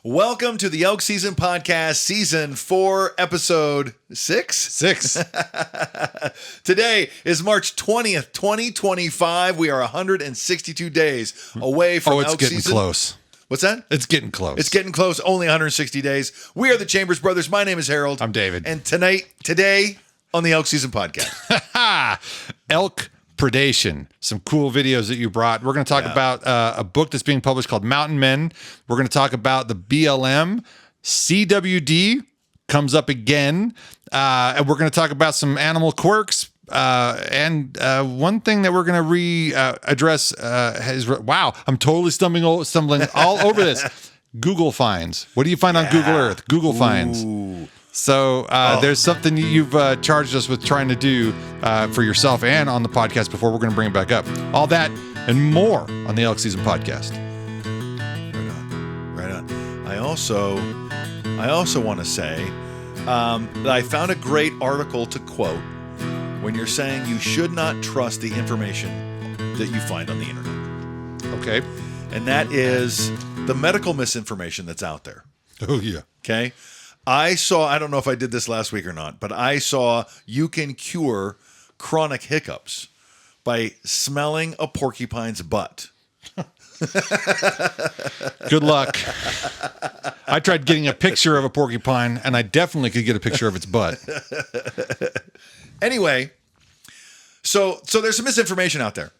Welcome to the Elk Season Podcast, Season 4, Episode 6? 6. Today is March 20th, 2025. We are 162 days away from Elk Season. Oh, it's getting close. What's that? It's getting close. It's getting close. Only 160 days. We are the Chambers Brothers. My name is Harold. I'm David. And today on the Elk Season Podcast. Elk predation. Some cool videos that you brought. We're going to talk about a book that's being published called Mountain Men. We're going to talk about the BLM. CWD comes up again. And we're going to talk about some animal quirks. And one thing that we're going to address is, wow, I'm totally stumbling all over this. Google finds. What do you find on Google Earth? Google finds. So there's something you've charged us with trying to do for yourself and on the podcast before. We're going to bring it back up. All that and more on the Elk Season Podcast. Right on. I also want to say that I found a great article to quote when you're saying you should not trust the information that you find on the internet. Okay. And that is the medical misinformation that's out there. Oh, yeah. Okay. I don't know if I did this last week or not, but I saw you can cure chronic hiccups by smelling a porcupine's butt. Good luck. I tried getting a picture of a porcupine, and I definitely could get a picture of its butt. Anyway, so there's some misinformation out there.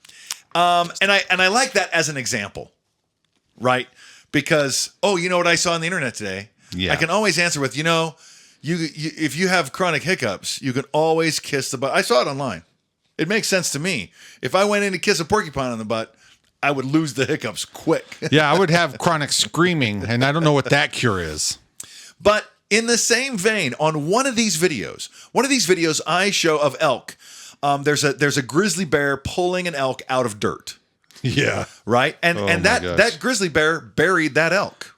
And I like that as an example, right? Because, you know what I saw on the internet today? Yeah. I can always answer with, you if you have chronic hiccups, you can always kiss the butt. I saw it online. It makes sense to me. If I went in to kiss a porcupine on the butt, I would lose the hiccups quick. Yeah, I would have chronic screaming, and I don't know what that cure is. But in the same vein, on one of these videos I show of elk, there's a grizzly bear pulling an elk out of dirt. Yeah. Right? And that grizzly bear buried that elk.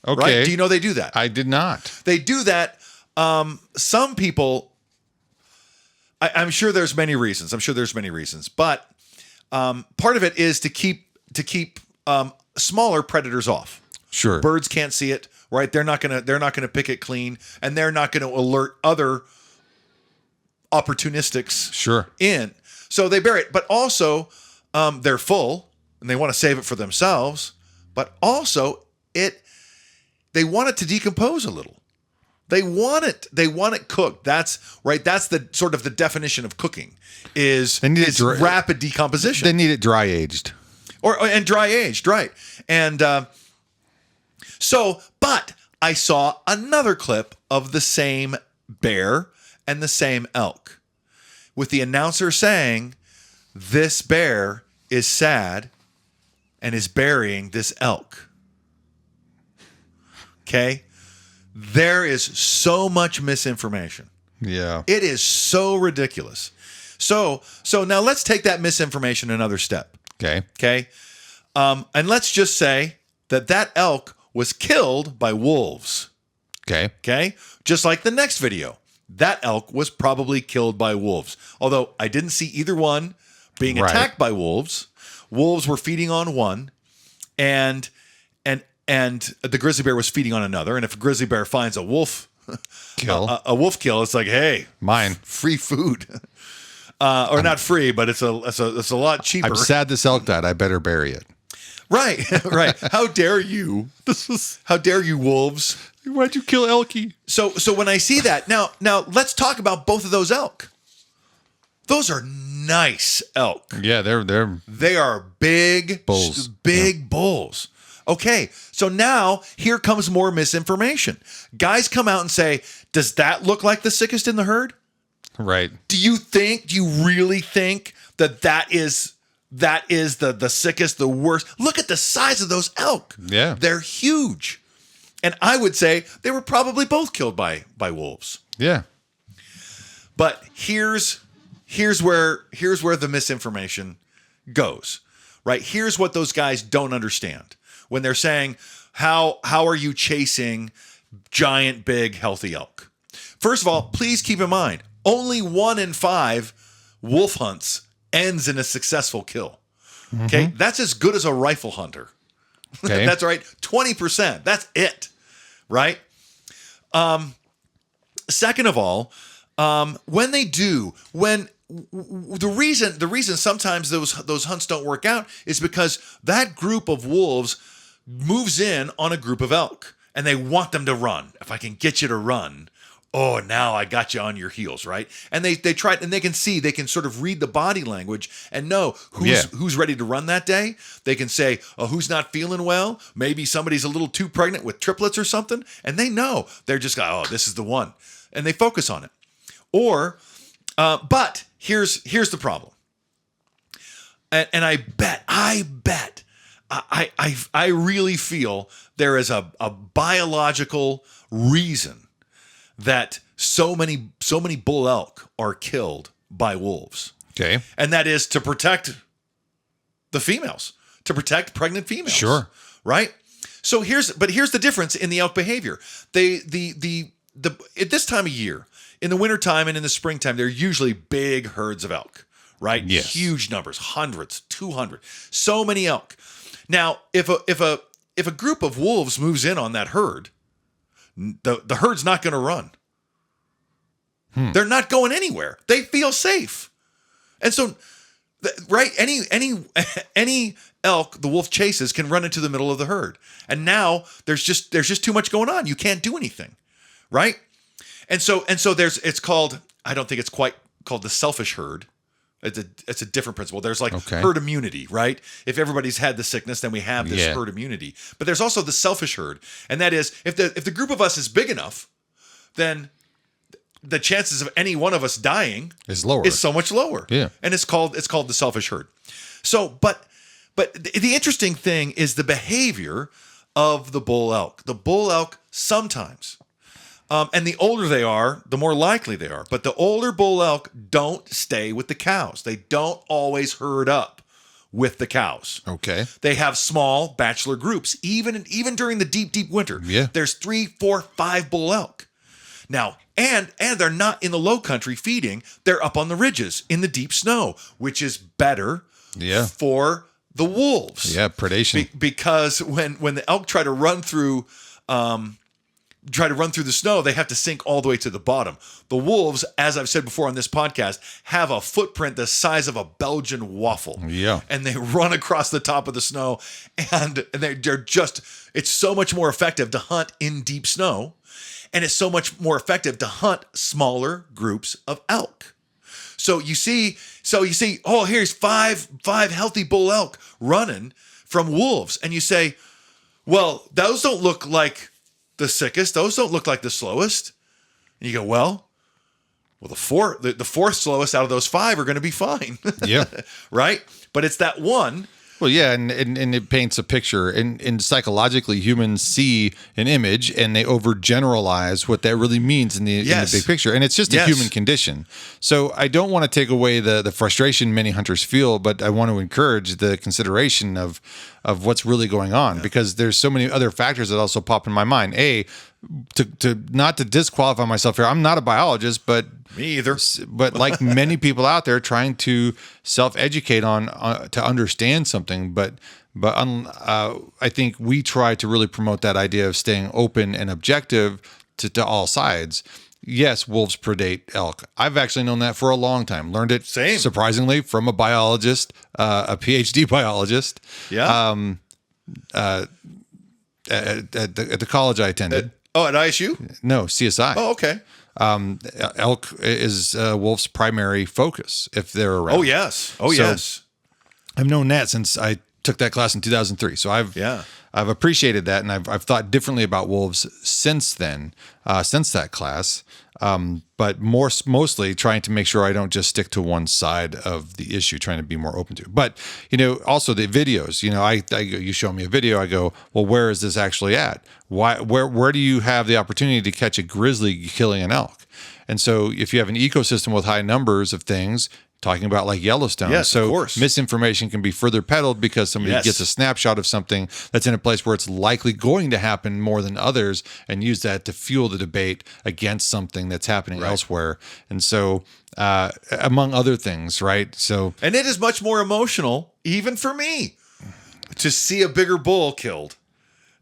Okay. Right? Do you know they do that? I did not. They do that. Some people, I'm sure there's many reasons. But part of it is to keep smaller predators off. Sure. Birds can't see it, right? They're not gonna pick it clean, and they're not gonna alert other opportunistics in. So they bury it, but also they're full and they want to save it for themselves. But also they want it to decompose a little. They want it cooked. That's right. That's the sort of the definition of cooking is rapid decomposition. They need it dry aged. And dry aged, right. And but I saw another clip of the same bear and the same elk with the announcer saying, this bear is sad and is burying this elk. Okay? There is so much misinformation. Yeah. It is so ridiculous. So now let's take that misinformation another step. Okay. Okay? And let's just say that elk was killed by wolves. Okay. Okay? Just like the next video. That elk was probably killed by wolves. Although I didn't see either one being attacked by wolves. Wolves were feeding on one, and the grizzly bear was feeding on another. And if a grizzly bear finds a wolf kill, it's like, hey, mine, free food, or not free, but it's a lot cheaper. I'm sad this elk died. I better bury it. Right, right. How dare you? How dare you, wolves? Why'd you kill Elky? So when I see that, now let's talk about both of those elk. Those are nice elk. Yeah, they are big bulls. Bulls. Okay, so now here comes more misinformation. Guys come out and say, does that look like the sickest in the herd? Right. Do you really think that is the sickest, the worst? Look at the size of those elk. Yeah. They're huge. And I would say they were probably both killed by wolves. Yeah. But here's where the misinformation goes. Right? Here's what those guys don't understand. When they're saying, how are you chasing giant, big, healthy elk? First of all, please keep in mind, only 1 in 5 wolf hunts ends in a successful kill. Okay? That's as good as a rifle hunter. Okay. That's right. 20%. That's it. Right. Second of all, when the reason sometimes those hunts don't work out is because that group of wolves moves in on a group of elk and they want them to run. If I can get you to run, oh, now I got you on your heels, right? And they try, and they can sort of read the body language and know who's ready to run that day. They can say, oh, who's not feeling well? Maybe somebody's a little too pregnant with triplets or something, and they know. They're just like, oh, this is the one, and they focus on it. But here's the problem, and I really feel there is a biological reason that so many bull elk are killed by wolves. Okay. And that is to protect the females, to protect pregnant females. Sure. Right? So here's the difference in the elk behavior. At this time of year, in the wintertime and in the springtime, they're usually big herds of elk, right? Yes. Huge numbers, hundreds, 200, so many elk. Now, if a group of wolves moves in on that herd, the herd's not going to run. They're not going anywhere. They feel safe. And so, right, any elk the wolf chases can run into the middle of the herd. And now there's just too much going on. You can't do anything, right? And so it's called, I don't think it's quite called the selfish herd. It's a different principle. There's like herd immunity, right? If everybody's had the sickness, then we have this herd immunity. But there's also the selfish herd, and that is if the group of us is big enough, then the chances of any one of us dying is so much lower. Yeah, and it's called the selfish herd. So, but the interesting thing is the behavior of the bull elk. The bull elk sometimes. And the older they are, the more likely they are. But the older bull elk don't stay with the cows. They don't always herd up with the cows. Okay. They have small bachelor groups, even during the deep winter. Yeah. There's 3, 4, 5 bull elk. Now, and they're not in the low country feeding. They're up on the ridges in the deep snow, which is better for the wolves. Yeah, predation. Because when the elk try to run through the snow, they have to sink all the way to the bottom. The wolves, as I've said before on this podcast, have a footprint the size of a Belgian waffle. Yeah. And they run across the top of the snow, and it's so much more effective to hunt in deep snow, and it's so much more effective to hunt smaller groups of elk. So you see, oh, here's five healthy bull elk running from wolves, and you say, well, those don't look like the sickest. Those don't look like the slowest. And you go, well, the fourth slowest out of those 5 are going to be fine. Yeah. Right? But it's that one. Well, yeah, and it paints a picture. And psychologically, humans see an image and they overgeneralize what that really means in the big picture. And it's just a human condition. So I don't want to take away the frustration many hunters feel, but I want to encourage the consideration of what's really going on, because there's so many other factors that also pop in my mind. To not to disqualify myself here, I'm not a biologist, but me either. But like many people out there trying to self-educate on to understand something, but I think we try to really promote that idea of staying open and objective to all sides. Yes, wolves predate elk. I've actually known that for a long time. Learned it surprisingly from a biologist, a PhD biologist. Yeah. At the college I attended. At ISU? No, CSI. Oh, okay. Elk is wolf's primary focus if they're around. Oh, yes. Yes. I've known that since I took that class in 2003. So I've appreciated that, and I've thought differently about wolves since then, since that class. But mostly trying to make sure I don't just stick to one side of the issue, trying to be more open to. But also the videos. You show me a video, I go, well, where is this actually at? Where do you have the opportunity to catch a grizzly killing an elk? And so if you have an ecosystem with high numbers of things, talking about like Yellowstone. Yes, so of course. Misinformation can be further peddled because somebody gets a snapshot of something that's in a place where it's likely going to happen more than others, and use that to fuel the debate against something that's happening elsewhere. And so, among other things, right? So, and it is much more emotional, even for me. to see a bigger bull killed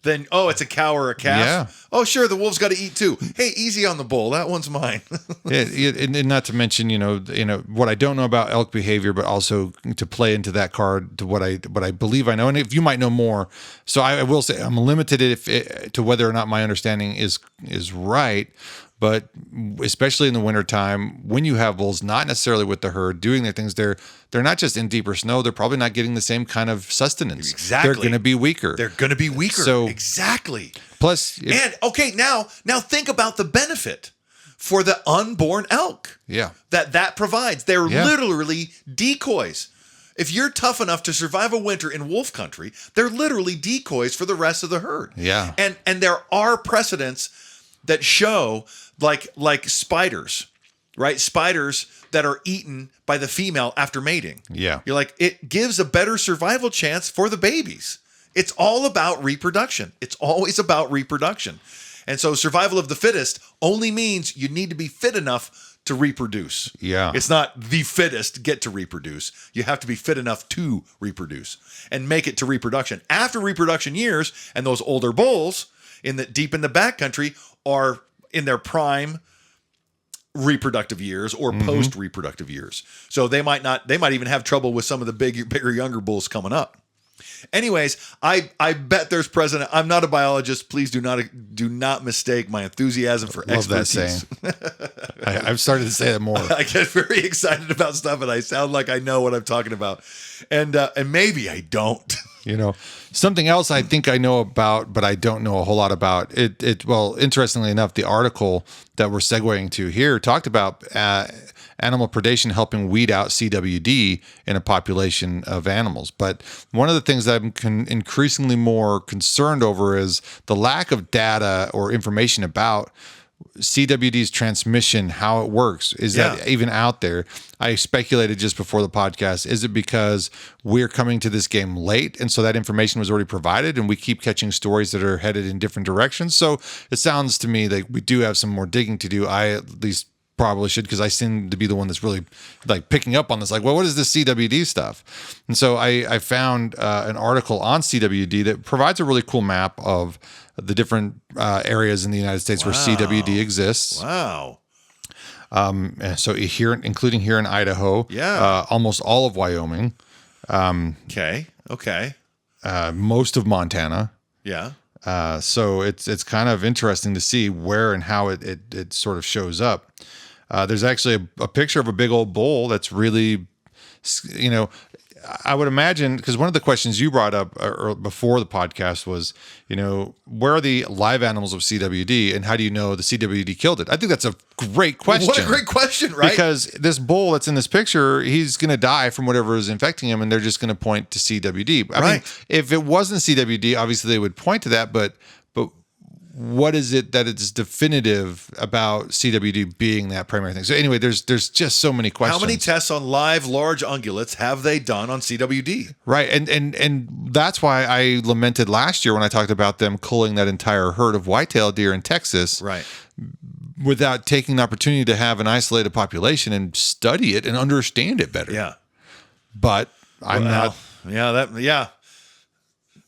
than, oh, it's a cow or a calf. Yeah. Oh, sure, the wolf's got to eat too. Hey, easy on the bull. That one's mine. And not to mention, what I don't know about elk behavior, but also to play into that card to what I believe I know, and if you might know more. So I will say I'm limited to whether or not my understanding is right. But especially in the wintertime, when you have bulls, not necessarily with the herd doing their things, they're not just in deeper snow. They're probably not getting the same kind of sustenance. Exactly. They're going to be weaker. So exactly. Plus, now think about the benefit for the unborn elk. Yeah. That provides. They're literally decoys. If you're tough enough to survive a winter in wolf country, they're literally decoys for the rest of the herd. Yeah. And there are precedents that show like spiders, right? Spiders that are eaten by the female after mating. Yeah. You're like, it gives a better survival chance for the babies. It's all about reproduction. It's always about reproduction. And so survival of the fittest only means you need to be fit enough to reproduce. Yeah. It's not the fittest get to reproduce. You have to be fit enough to reproduce and make it to reproduction. After reproduction years, and those older bulls deep in the backcountry are in their prime reproductive years or post reproductive years. So they might even have trouble with some of the bigger younger bulls coming up. Anyways, I bet there's precedent. I'm not a biologist. Please do not mistake my enthusiasm for expertise. Love that saying. I've started to say it more. I get very excited about stuff, and I sound like I know what I'm talking about, and maybe I don't. Something else I think I know about, but I don't know a whole lot about it. Well, interestingly enough, the article that we're segueing to here talked about animal predation helping weed out CWD in a population of animals. But one of the things that I'm increasingly more concerned over is the lack of data or information about CWD's transmission, how it works. Is that even out there? I speculated just before the podcast, is it because we're coming to this game late and so that information was already provided and we keep catching stories that are headed in different directions? So it sounds to me like we do have some more digging to do. I at least probably should, because I seem to be the one that's really like picking up on this. Like, well, what is this CWD stuff? And so I found an article on CWD that provides a really cool map of the different areas in the United States where CWD exists. Wow. And so here, including here in Idaho, almost all of Wyoming. Okay. Most of Montana. Yeah. So it's kind of interesting to see where and how it sort of shows up. There's actually a picture of a big old bull that's really, I would imagine, because one of the questions you brought up before the podcast was, where are the live animals of CWD and how do you know the CWD killed it? I think that's a great question. What a great question, right? Because this bull that's in this picture, he's going to die from whatever is infecting him and they're just going to point to CWD. I mean, if it wasn't CWD, obviously they would point to that, but what is it that it's definitive about CWD being that primary thing? So anyway, there's just so many questions. How many tests on live large ungulates have they done on CWD? Right, and that's why I lamented last year when I talked about them culling that entire herd of whitetail deer in Texas, right, without taking the opportunity to have an isolated population and study it and understand it better. Yeah, but I'm not. Yeah,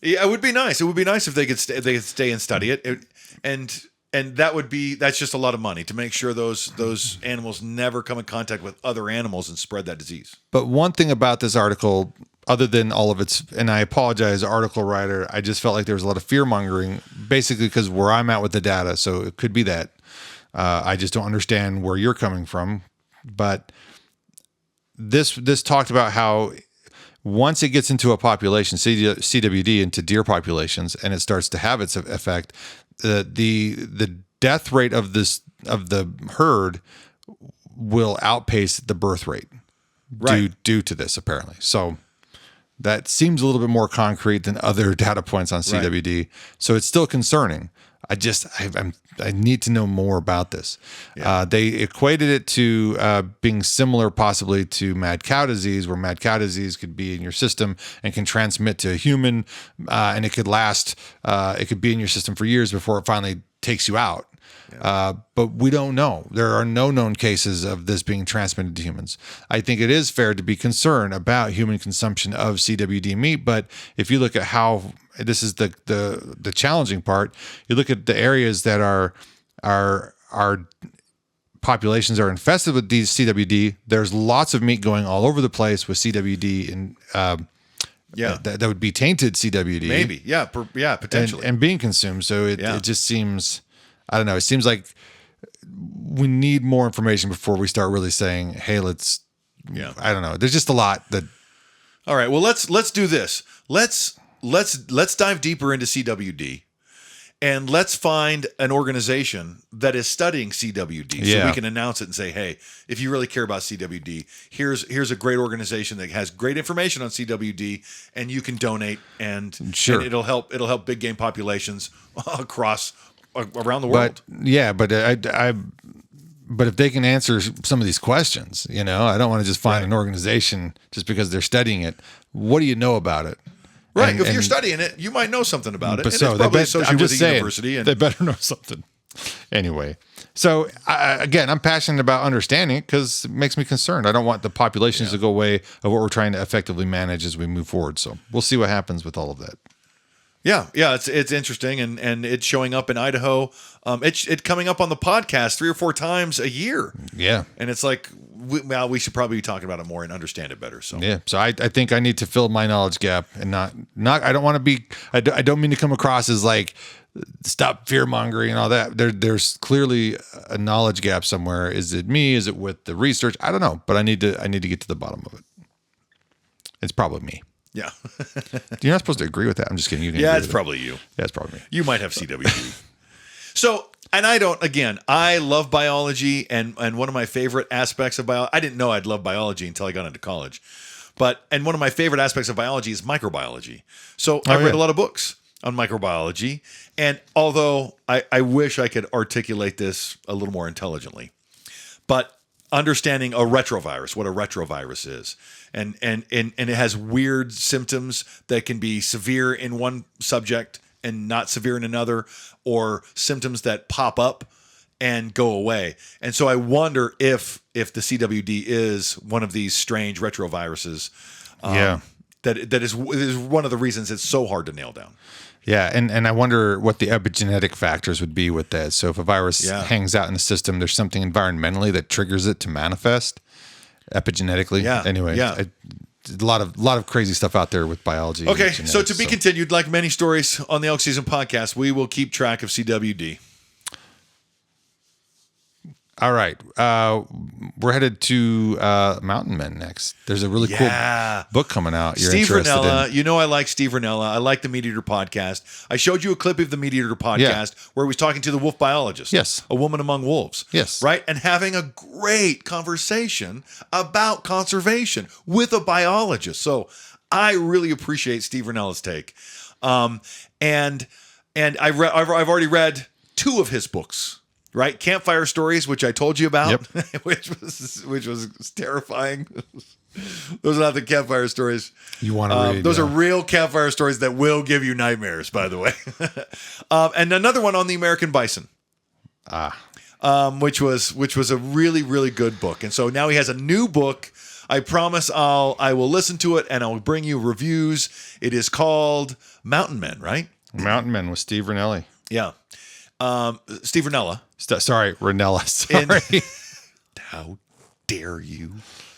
it would be nice. It would be nice if they could stay and study it. And that's just a lot of money to make sure those animals never come in contact with other animals and spread that disease. But one thing about this article, other than all of its, and I apologize, article writer, I just felt like there was a lot of fear mongering, basically because where I'm at with the data. So it could be that I just don't understand where you're coming from. But this talked about how once it gets into a population, CWD into deer populations, and it starts to have its effect, the death rate of the herd will outpace the birth rate due to this, apparently. So that seems a little bit more concrete than other data points on CWD. Right. So it's still concerning. I need to know more about this. Yeah. They equated it to being similar possibly to mad cow disease, where mad cow disease could be in your system and can transmit to a human, and it could last, it could be in your system for years before it finally takes you out. But we don't know. There are no known cases of this being transmitted to humans. I think it is fair to be concerned about human consumption of CWD meat. But if you look at how this is the challenging part, you look at the areas that our populations are infested with these CWD. There's lots of meat going all over the place with CWD and that would be tainted CWD. Maybe, potentially, and being consumed. So it just seems, I don't know. It seems like we need more information before we start really saying, "Hey, let's." Yeah, I don't know. There's just a lot that. All right. Well, let's do this. Let's dive deeper into CWD. And let's find an organization that is studying CWD so we can announce it and say, hey, if you really care about CWD, here's a great organization that has great information on CWD, and you can donate, and it'll help big game populations around the world. But if they can answer some of these questions, I don't want to just find an organization just because they're studying it. What do you know about it? Right. If you're studying it, you might know something about it. But it's probably associated with the university. They better know something. Anyway. So, again, I'm passionate about understanding it because it makes me concerned. I don't want the populations to go away of what we're trying to effectively manage as we move forward. So we'll see what happens with all of that. Yeah, it's interesting, and it's showing up in Idaho. It's coming up on the podcast 3 or 4 times a year. Yeah, and it's like, we should probably be talking about it more and understand it better. So so I think I need to fill my knowledge gap and not. I don't want to be. I don't mean to come across as like stop fear mongering and all that. There's clearly a knowledge gap somewhere. Is it me? Is it with the research? I don't know, but I need to get to the bottom of it. It's probably me. Yeah. You're not supposed to agree with that. I'm just kidding. It's probably you. Yeah, it's probably me. You might have CWD. So, and I love biology, and one of my favorite aspects of biology, I didn't know I'd love biology until I got into college. And one of my favorite aspects of biology is microbiology. So I read a lot of books on microbiology. And although I wish I could articulate this a little more intelligently, but understanding a retrovirus, what a retrovirus is, and it has weird symptoms that can be severe in one subject and not severe in another, or symptoms that pop up and go away. And so I wonder if the CWD is one of these strange retroviruses. That is one of the reasons it's so hard to nail down. Yeah, and I wonder what the epigenetic factors would be with that. So if a virus hangs out in the system, there's something environmentally that triggers it to manifest epigenetically. Yeah. Anyway, a lot of crazy stuff out there with biology. Okay, so to be continued, like many stories on the Elk Season Podcast, we will keep track of CWD. All right. We're headed to Mountain Men next. There's a really cool book coming out. Steve Rinella. I like Steve Rinella. I like the Meat Eater podcast. I showed you a clip of the Meat Eater podcast where he was talking to the wolf biologist. Yes. A woman among wolves. Yes. Right? And having a great conversation about conservation with a biologist. So I really appreciate Steve Rinella's take. And I've already read 2 of his books. Right, Campfire Stories, which I told you about, which was terrifying. Those are not the campfire stories you want to read. Those are real campfire stories that will give you nightmares, by the way. And another one on the American bison, which was a really, really good book. And so now he has a new book. I promise I will listen to it and I'll bring you reviews. It is called Mountain Men, right? Mountain Men with Steve Rinella. Yeah. Steve Rinella. Sorry, Rinella. Sorry. How dare you?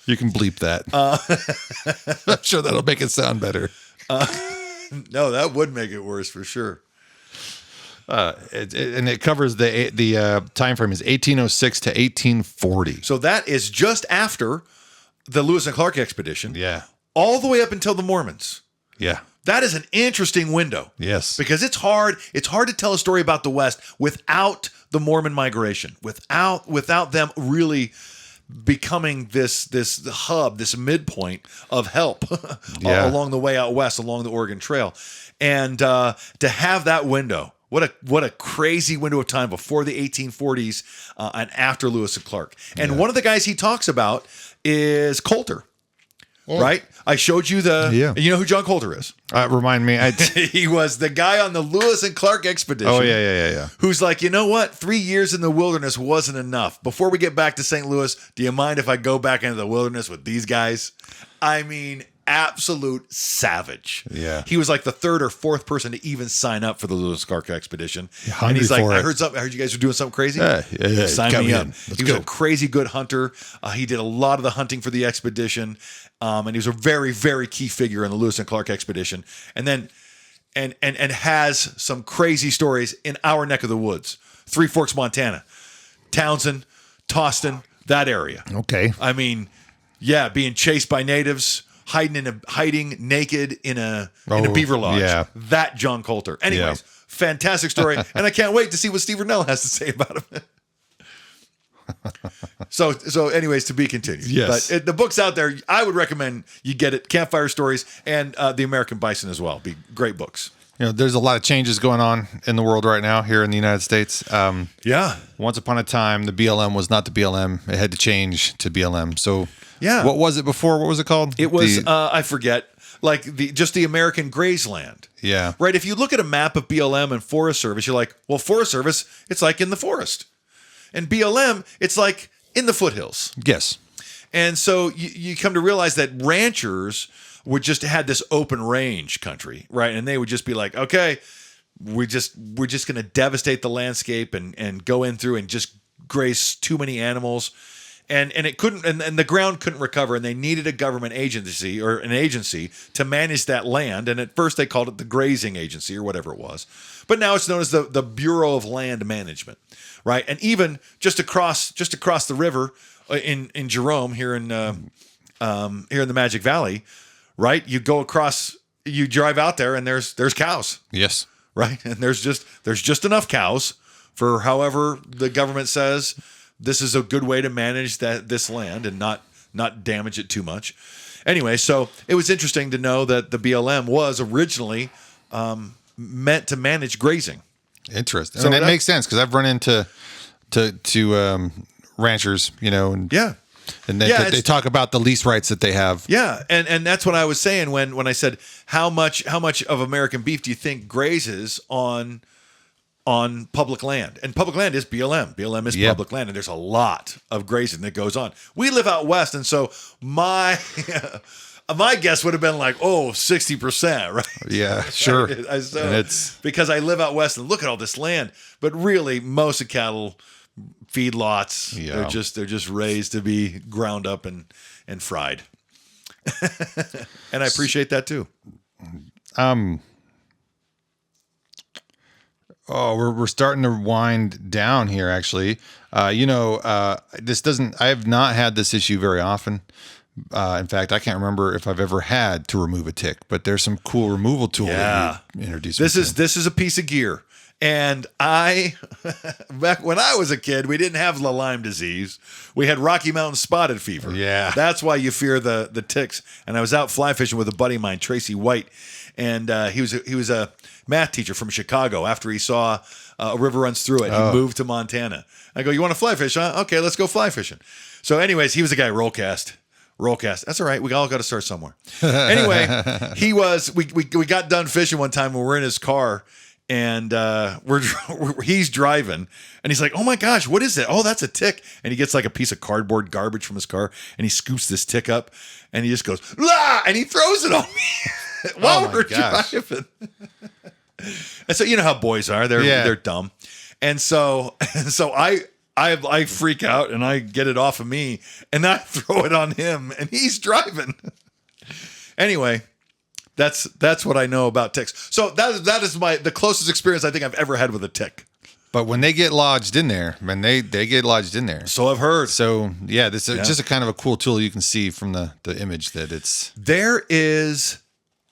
You can bleep that. I'm sure that'll make it sound better. No, that would make it worse for sure. And it covers the time frame is 1806 to 1840. So that is just after the Lewis and Clark expedition. Yeah. All the way up until the Mormons. Yeah. That is an interesting window. Yes. Because it's hard to tell a story about the West without the Mormon migration, without them really becoming this hub, this midpoint of help along the way out west, along the Oregon Trail. And to have that window, what a crazy window of time before the 1840s and after Lewis and Clark. And one of the guys he talks about is Coulter. right? I showed you you know who John Coulter is? Remind me. He was the guy on the Lewis and Clark expedition. Oh, yeah. Who's like, you know what? 3 years in the wilderness wasn't enough. Before we get back to St. Louis, do you mind if I go back into the wilderness with these guys? I mean, absolute savage. Yeah. He was like the third or fourth person to even sign up for the Lewis and Clark expedition. Hungry And he's like, for I it. heard you guys were doing something crazy. Yeah. Sign Got me me up. in. Let's He was go. a crazy good hunter. He did a lot of the hunting for the expedition. And he was a very, very key figure in the Lewis and Clark expedition. And then and has some crazy stories in our neck of the woods. Three Forks, Montana. Townsend, Toston, that area. Okay. I mean, yeah, being chased by natives, hiding naked in a beaver lodge. Yeah. That John Coulter. Anyways, fantastic story, and I can't wait to see what Steve Rinella has to say about him. So anyways, to be continued. Yes. But the book's out there. I would recommend you get it. Campfire Stories and The American Bison as well. Be great books. You know, there's a lot of changes going on in the world right now here in the United States. Yeah. Once upon a time, the BLM was not the BLM. It had to change to BLM. So Yeah. what was it before? What was it called? It was, I forget, like just the American Grazeland. Yeah. Right. If you look at a map of BLM and Forest Service, you're like, well, Forest Service, it's like in the forest. And BLM, it's like in the foothills. Yes. And so you come to realize that ranchers would just had this open range country, right? And they would just be like, okay, we're just going to devastate the landscape and go in through and just graze too many animals. And it couldn't, and the ground couldn't recover, and they needed a government agency or an agency to manage that land. And at first they called it the Grazing Agency or whatever it was, but now it's known as the Bureau of Land Management, right? And even just across the river in Jerome here in the Magic Valley, right? You go across, you drive out there, and there's cows, Yes. right? And there's just enough cows for however the government says this is a good way to manage this land and not damage it too much. Anyway, so it was interesting to know that the BLM was originally meant to manage grazing. Interesting. So And it that- makes sense because I've run into ranchers, you know, and Yeah. and Yeah, they talk about the lease rights that they have. Yeah, and that's what I was saying when I said how much of American beef do you think grazes on public land? And public land is BLM. BLM is public land, and there's a lot of grazing that goes on. We live out west, and so my guess would have been like 60%, right? Yeah, sure. So, And it's because I live out west and look at all this land, but really most of cattle feedlots, Yeah. they're just raised to be ground up and fried. And I appreciate that too. we're starting to wind down here. Actually, I have not had this issue very often. In fact, I can't remember if I've ever had to remove a tick. But there's some cool removal tool that you introduced. This is a piece of gear. And back when I was a kid, we didn't have Lyme disease. We had Rocky Mountain spotted fever. Yeah. That's why you fear the ticks. And I was out fly fishing with a buddy of mine, Tracy White. And he was a math teacher from Chicago. After he saw a river runs through it, he moved to Montana. I go, you want to fly fish, huh? Okay, let's go fly fishing. So anyways, he was a guy, rollcast. That's all right. We all got to start somewhere. Anyway, we got done fishing one time when we're in his car. And he's driving, and he's like, "Oh my gosh, what is it? Oh, that's a tick!" And he gets like a piece of cardboard garbage from his car, and he scoops this tick up, and he just goes, "La!" and he throws it on me while we're driving. And so you know how boys are; they're dumb, and so I freak out and I get it off of me, and I throw it on him, and he's driving. Anyway. That's what I know about ticks. So that is the closest experience I think I've ever had with a tick. But when they get lodged in there, they get lodged in there. So I've heard. So yeah, this is just a kind of a cool tool you can see from the image that it's. There is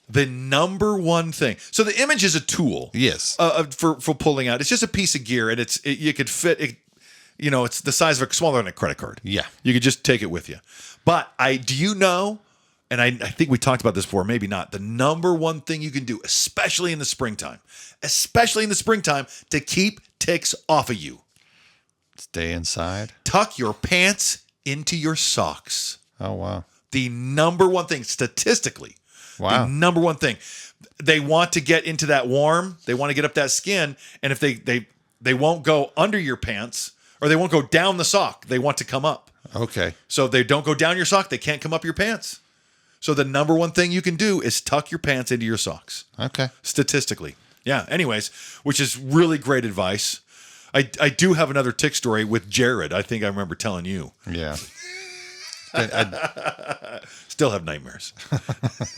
the number one thing. So the image is a tool. Yes. For pulling out. It's just a piece of gear, and you could fit it. You know, it's the size of smaller than a credit card. Yeah. You could just take it with you. But do you know? And I think we talked about this before, maybe not. The number one thing you can do, especially in the springtime, to keep ticks off of you. Stay inside. Tuck your pants into your socks. Oh, wow. The number one thing, statistically, Wow. the number one thing, they want to get into that warm. They want to get up that skin, and if they won't go under your pants, or they won't go down the sock. They want to come up. Okay. So if they don't go down your sock, they can't come up your pants. So the number one thing you can do is tuck your pants into your socks. Okay. Statistically. Yeah. Anyways, which is really great advice. I do have another tick story with Jared. I think I remember telling you. Yeah. Still have nightmares.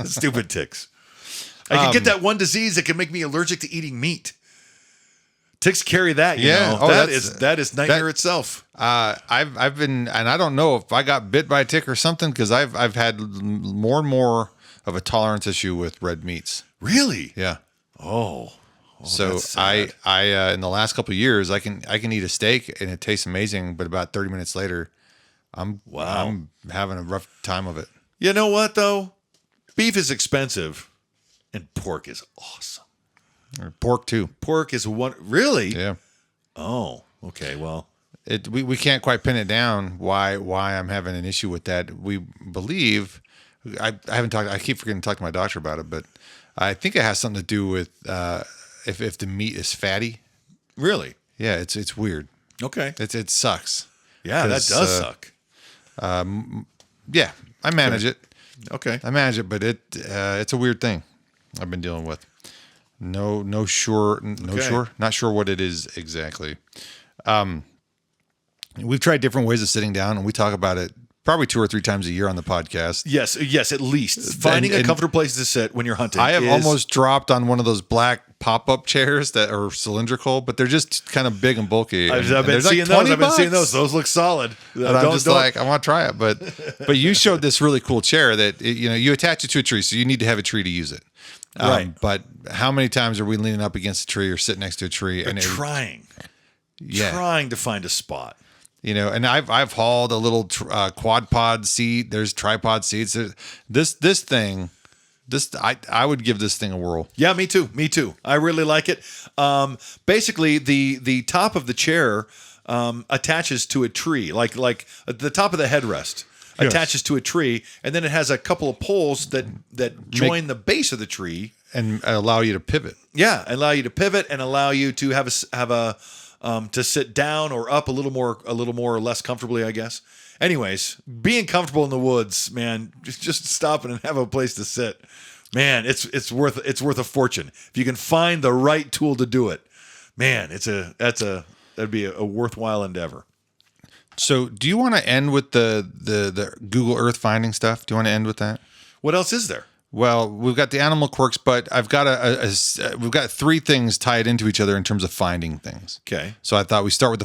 Stupid ticks. I can get that one disease that can make me allergic to eating meat. Ticks carry that, you know. Oh, that is nightmare itself. I've been, and I don't know if I got bit by a tick or something, because I've had more and more of a tolerance issue with red meats. Really? Yeah. Oh, so I in the last couple of years, I can eat a steak and it tastes amazing, but about 30 minutes later, I'm having a rough time of it. You know what though? Beef is expensive, and pork is awesome. Or pork too. Pork is one. Really? Yeah. Oh, okay. Well, we can't quite pin it down why I'm having an issue with that. We believe I haven't talked. I keep forgetting to talk to my doctor about it, but I think it has something to do with if the meat is fatty. Really? Yeah, it's weird. Okay. It sucks. Yeah, that does suck. Yeah, I manage it. Okay. I manage it, but it's a weird thing I've been dealing with. Not sure what it is exactly. We've tried different ways of sitting down, and we talk about it probably 2 or 3 times a year on the podcast. Yes, at least. Finding a comfortable place to sit when you're hunting. I have almost dropped on one of those black pop-up chairs that are cylindrical, but they're just kind of big and bulky. I've been seeing those. I've been seeing those. Those look solid. And I'm just like, I want to try it. But you showed this really cool chair that, you attach it to a tree, so you need to have a tree to use it. Right. But how many times are we leaning up against a tree or sitting next to a tree and trying to find a spot? And I've hauled a little quad pod seat. There's tripod seats. This thing, I would give this thing a whirl. Yeah, me too. I really like it. Basically, the top of the chair attaches to a tree, like the top of the headrest. Yes. Attaches to a tree, and then it has a couple of poles that join the base of the tree and allow you to pivot. Yeah, allow you to pivot and allow you to have a to sit down or up a little more or less comfortably, I guess. Anyways, being comfortable in the woods, man, just stopping and have a place to sit, man, it's worth a fortune if you can find the right tool to do it. Man, that'd be a worthwhile endeavor. So, do you want to end with the Google Earth finding stuff? Do you want to end with that? What else is there? Well, we've got the animal quirks, but I've got we've got 3 things tied into each other in terms of finding things. Okay. So I thought we start with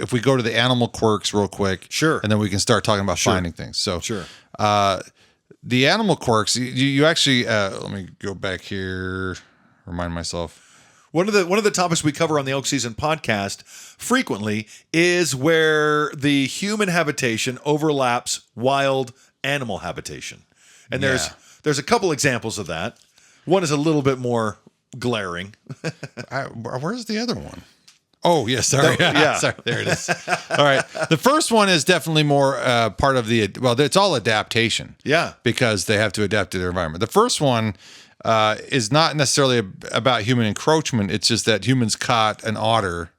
if we go to the animal quirks real quick, sure, and then we can start talking about finding things. So sure. The animal quirks, you actually let me go back here, remind myself. One of the topics we cover on the Elk Season Podcast frequently is where the human habitation overlaps wild animal habitation. And there's a couple examples of that. One is a little bit more glaring. Where's the other one? Oh, yes. Sorry. Sorry, there it is. All right. The first one is definitely more part of it's all adaptation. Yeah. Because they have to adapt to their environment. The first one is not necessarily about human encroachment. It's just that humans caught an otter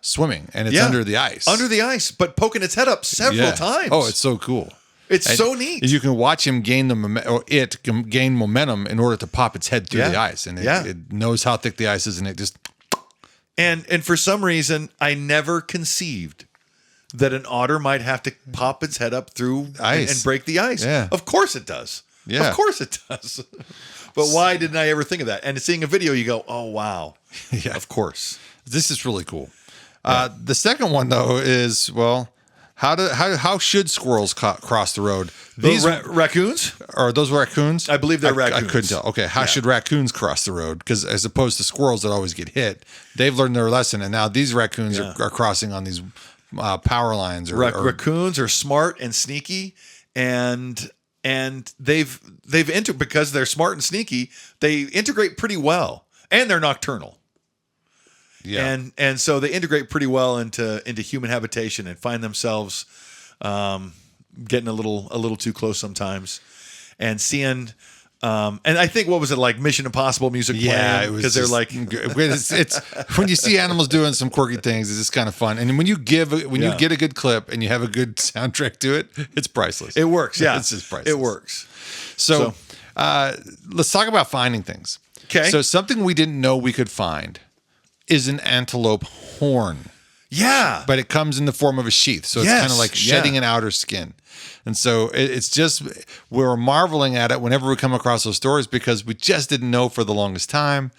swimming, and it's under the ice. Under the ice, but poking its head up several times. Oh, it's so cool. It's so neat. You can watch him gain gain momentum in order to pop its head through the ice, and it knows how thick the ice is, and it just... And for some reason, I never conceived that an otter might have to pop its head up through ice and break the ice. Yeah. Of course it does. Yeah. Of course it does. But why didn't I ever think of that? And seeing a video, you go, oh, wow. Yeah. Of course. This is really cool. The second one, though, is, how should squirrels cross the road? These raccoons? Are those raccoons? I believe they're raccoons. I couldn't tell. Okay, how should raccoons cross the road? Because as opposed to squirrels that always get hit, they've learned their lesson, and now these raccoons are crossing on these power lines. Raccoons are smart and sneaky, and they've entered, because they're smart and sneaky, they integrate pretty well, and they're nocturnal. Yeah, and so they integrate pretty well into human habitation and find themselves, getting a little too close sometimes, and seeing. And I think, what was it, like Mission Impossible music playing? Yeah, it was because they're like, it's when you see animals doing some quirky things, it's just kind of fun. And when you get a good clip and you have a good soundtrack to it, it's priceless. It works. Yeah, it's just priceless. It works. So let's talk about finding things. Okay. So something we didn't know we could find is an antelope horn. Yeah. But it comes in the form of a sheath. So it's kind of like shedding an outer skin. And so it's just, we're marveling at it whenever we come across those stories, because we just didn't know for the longest time.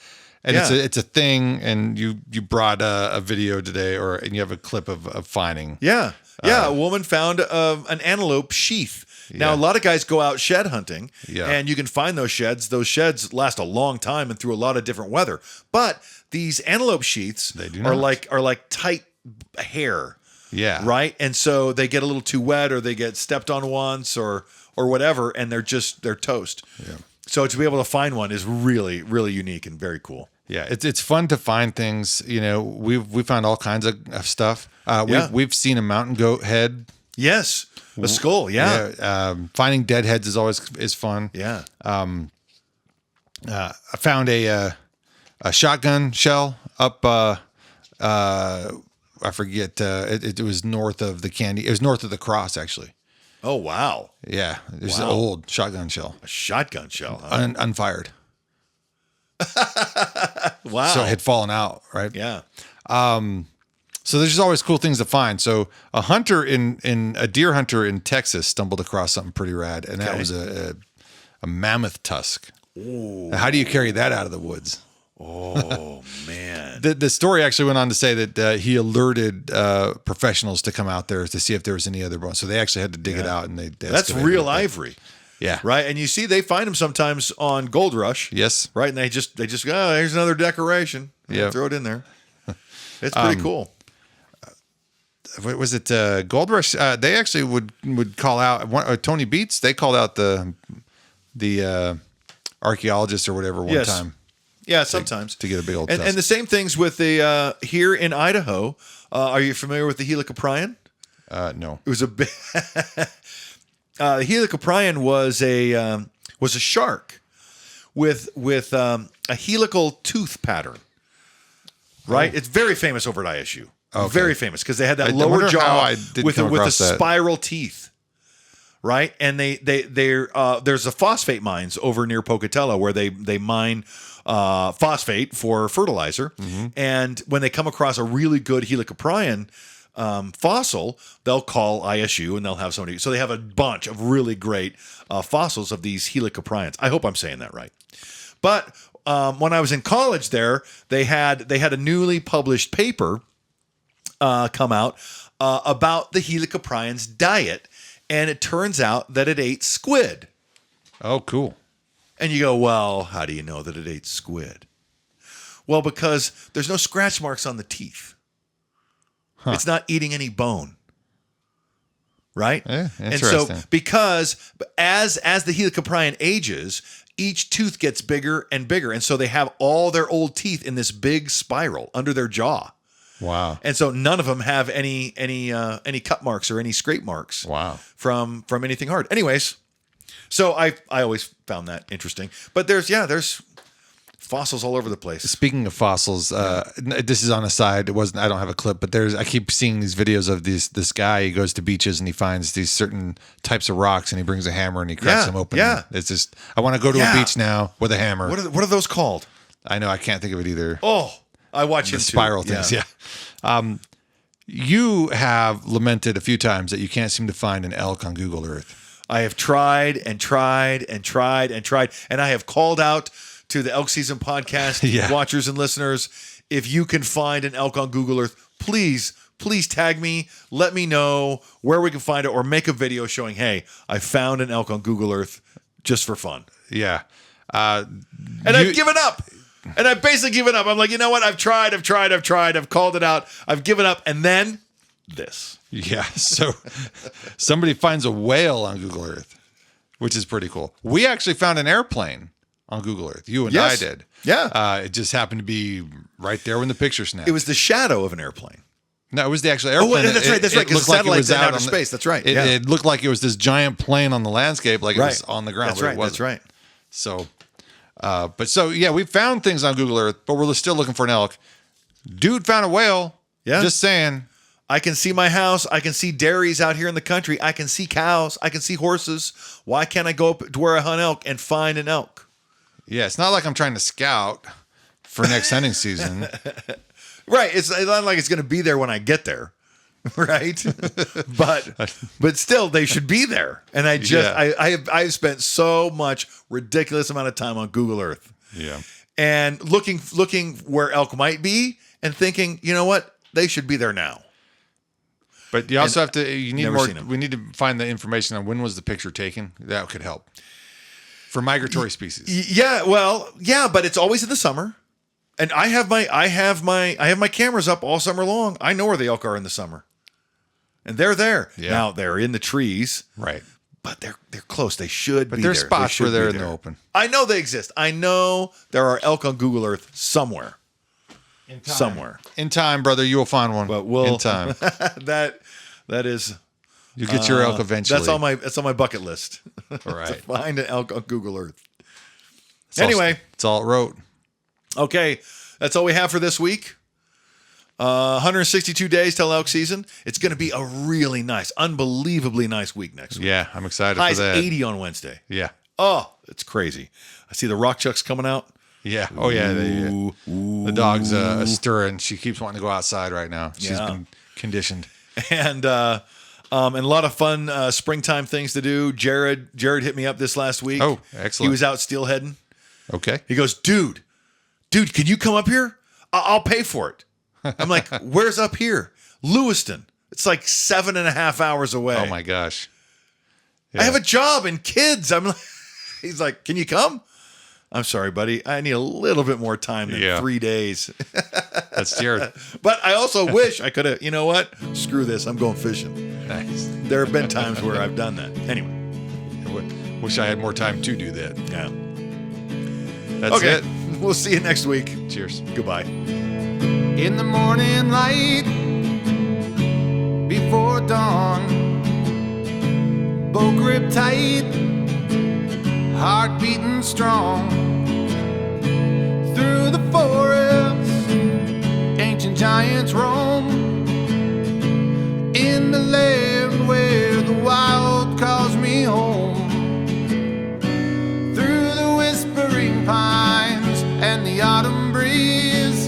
And it's a thing. And you brought a video today, and you have a clip of finding. Yeah. A woman found an antelope sheath. Now, a lot of guys go out shed hunting, and you can find those sheds. Those sheds last a long time and through a lot of different weather. But these antelope sheaths are like tight hair. Yeah. Right. And so they get a little too wet, or they get stepped on once, or whatever, and they're toast. Yeah. So to be able to find one is really, really unique and very cool. Yeah. It's fun to find things. We found all kinds of stuff. We've seen a mountain goat head. Yes. A skull. Yeah. Finding dead heads is fun. Yeah. I found a shotgun shell up, I forget. It was north of the Candy. It was north of the Cross, actually. Oh, wow. Yeah. There's an old shotgun shell. A shotgun shell. Huh? Unfired. Wow. So it had fallen out, right? Yeah. So there's just always cool things to find. So a deer hunter in Texas stumbled across something pretty rad, and that was a mammoth tusk. Ooh. Now, how do you carry that out of the woods? Oh, man. The story actually went on to say that he alerted professionals to come out there to see if there was any other bones. So they actually had to dig it out, and they that's real ivory. Yeah. Right. And you see, they find them sometimes on Gold Rush. Yes. Right. And they just go, here's another decoration. Yeah. Throw it in there. It's pretty cool. What was it? Gold Rush. They actually would call out Tony Beats. They called out the archaeologist or whatever one time. Yeah, sometimes to get a big old and the same things with the here in Idaho. Are you familiar with the Helicoprion? No. It was a big. The Helicoprion was a shark with a helical tooth pattern. Right, it's very famous over at ISU. Okay. Very famous because they had that lower jaw with the spiral teeth. Right, and there's a phosphate mines over near Pocatello where they mine phosphate for fertilizer, and when they come across a really good Helicoprion fossil, they'll call ISU and they'll have somebody. So they have a bunch of really great fossils of these Helicoprions. I hope I'm saying that right. But when I was in college, they had a newly published paper come out about the Helicoprion's diet. And it turns out that it ate squid. Oh, cool. And you go, well, how do you know that it ate squid? Well, because there's no scratch marks on the teeth. Huh. It's not eating any bone. Right? Interesting. And so because as the Helicoprion ages, each tooth gets bigger and bigger. And so they have all their old teeth in this big spiral under their jaw. Wow. And so none of them have any cut marks or any scrape marks. Wow. From anything hard. Anyways, so I always found that interesting. But there's fossils all over the place. Speaking of fossils, this is on a side. I don't have a clip, but I keep seeing these videos of this guy. He goes to beaches and he finds these certain types of rocks and he brings a hammer and he cracks them open. Yeah. It's just, I want to go to a beach now with a hammer. What are those called? I know. I can't think of it either. Oh, I watch the spiral things. Yeah. You have lamented a few times that you can't seem to find an elk on Google Earth. I have tried and tried and tried and tried, and I have called out to the Elk Season Podcast watchers and listeners. If you can find an elk on Google Earth, please tag me. Let me know where we can find it, or make a video showing, hey, I found an elk on Google Earth just for fun. Yeah. I've given up. And I've basically given up. I'm like, you know what? I've tried. I've called it out. I've given up. And then this. Yeah. So somebody finds a whale on Google Earth, which is pretty cool. We actually found an airplane on Google Earth. You and I did. Yeah. It just happened to be right there when the picture snapped. It was the shadow of an airplane. No, it was the actual airplane. Oh, that's right. That's right. Because the satellite's in outer space. That's right. It looked like it was this giant plane on the landscape, like it was on the ground. That's right. That's right. So, we found things on Google Earth, but we're still looking for an elk. Dude found a whale. Yeah. Just saying. I can see my house. I can see dairies out here in the country. I can see cows. I can see horses. Why can't I go up to where I hunt elk and find an elk? Yeah, it's not like I'm trying to scout for next hunting season. Right. It's not like it's going to be there when I get there. Right. but still, they should be there. And I've spent so much ridiculous amount of time on Google Earth. Yeah. And looking where elk might be and thinking, you know what? They should be there now. But you also have to, we need to find the information on when was the picture taken. That could help for migratory species. Yeah. Well, yeah, but it's always in the summer. And I have my cameras up all summer long. I know where the elk are in the summer. And they're there. Yeah. Now they're in the trees. Right. But they're close. They should be there. But there's spots where they're in the open. I know they exist. I know there are elk on Google Earth somewhere. Somewhere. In time, brother, you will find one. But in time. That is. You'll get your elk eventually. That's on my bucket list. All right. To find an elk on Google Earth. It's all it wrote. Okay, that's all we have for this week. 162 days till elk season. It's going to be a really nice, unbelievably nice week next week. Yeah, I'm excited Highs for that. 80 on Wednesday. Yeah. Oh, it's crazy. I see the rock chucks coming out. Yeah. Oh, yeah. The dog's stirring. She keeps wanting to go outside right now. She's been conditioned. And a lot of fun springtime things to do. Jared hit me up this last week. Oh, excellent. He was out steelheading. Okay. He goes, dude, can you come up here? I'll pay for it. I'm like, where's up here? Lewiston. It's like 7.5 hours away. Oh my gosh. Yeah. I have a job and kids. He's like, can you come? I'm sorry, buddy. I need a little bit more time than 3 days. That's Jared. But I also wish I could have, you know what? Screw this. I'm going fishing. Nice. There have been times where I've done that. Anyway. Wish I had more time to do that. Yeah. That's it. We'll see you next week. Cheers. Goodbye. In the morning light, before dawn, bow grip tight, heart beating strong. Through the forest, ancient giants roam, in the land where the wild calls me home. Through the whispering pines and the autumn breeze,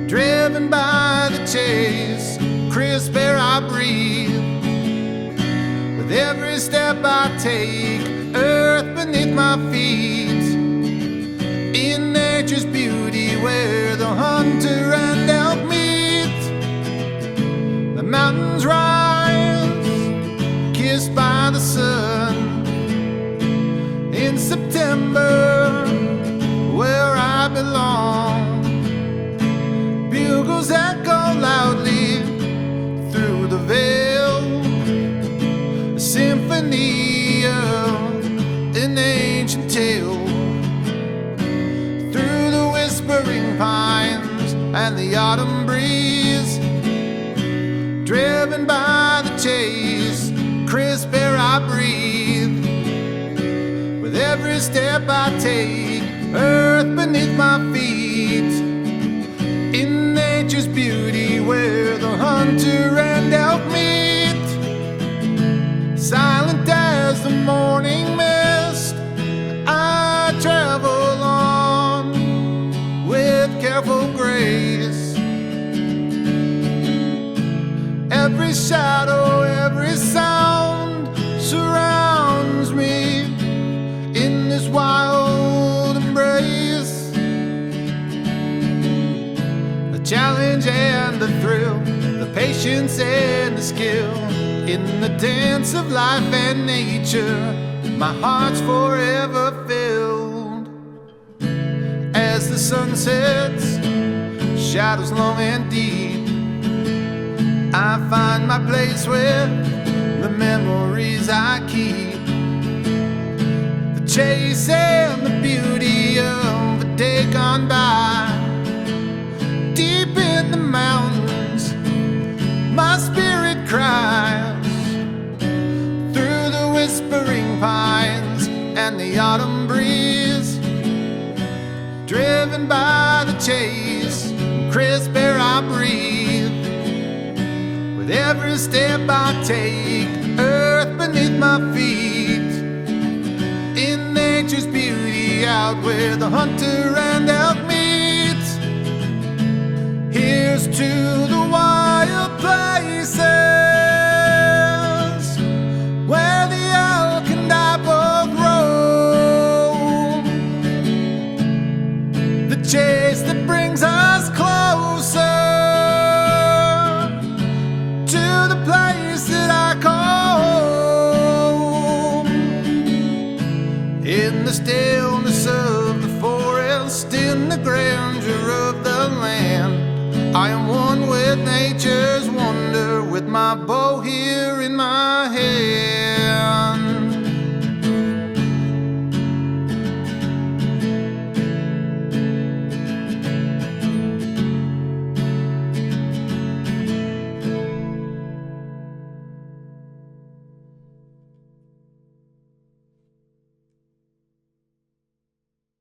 driven by the chase, crisp air I breathe. With every step I take, earth beneath my feet. In nature's beauty where the hunter and elk meet. The mountains rise, kissed by the sun. In September, where I belong. Bugles echo loudly through the veil, a symphony of an ancient tale. Through the whispering pines and the autumn breeze, driven by the chase, crisp air I breathe. With every step I take, earth beneath my feet. In nature's beauty where the hunter and elk meet. Silent as the morning mist, I travel on with careful grace. Every shadow, every sound surrounds me in this wild embrace. Challenge and the thrill, the patience and the skill. In the dance of life and nature, my heart's forever filled. As the sun sets, shadows long and deep, I find my place with the memories I keep. The chase and the beauty of a day gone by. Deep in the mountains, by the chase, crisp air I breathe. With every step I take, earth beneath my feet. In nature's beauty, out where the hunter and elk meet. Here's to the wild places where the elk and I both roam. The chase that brings us closer to the place that I call home. In the stillness of the forest, in the grandeur of the land, I am one with nature's wonder, with my bow here in my hand.